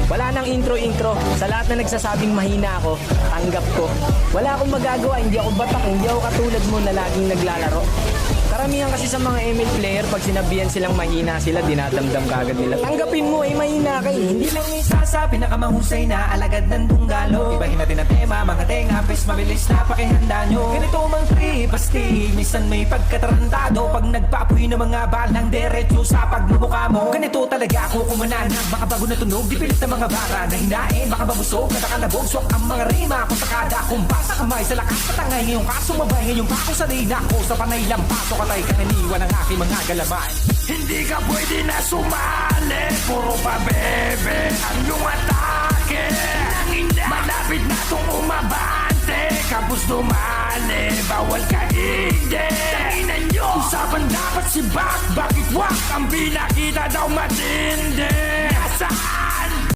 Wala nang intro-intro. Sa lahat na nagsasabing mahina ako, tanggap ko. Wala akong magagawa, hindi ako batak, hindi ako katulad mo na laging naglalaro. Karamihan kasi sa mga ML player, pag sinabihan silang mahina sila, dinadamdam kagad nila. Tanggapin mo, mahina ka eh. Hindi lang Isa sa pinakamahusay na alagad ng dunggalo. Ibahin natin ang tema, mga tenga, pes mabilis na pakihanda nyo. Ganito mang trip, astig, minsan may pagkatarantado. Pag nagpapoy ng mga balang diretso sa pagmumukha mo. Ganito talaga ako kumananang, baka bago na tunog, di pilit ng mga bara na hinain. Baka mabusog, nakakalabog, swak ang mga rima. Kung sakada, kung basa kamay sa lakas, patangay ngayong kaso, mabay ngayong bako. Sanay na ako sa panay lampaso, katay kananiwan ang aking mga galaman. Hindi ka pwede na sumali, puro pa bebe ang iyong atake. Malapit na itong umabante, kapos dumali, bawal ka hindi. Usapan dapat si Bak, bakit wak ang pinakita daw matindi.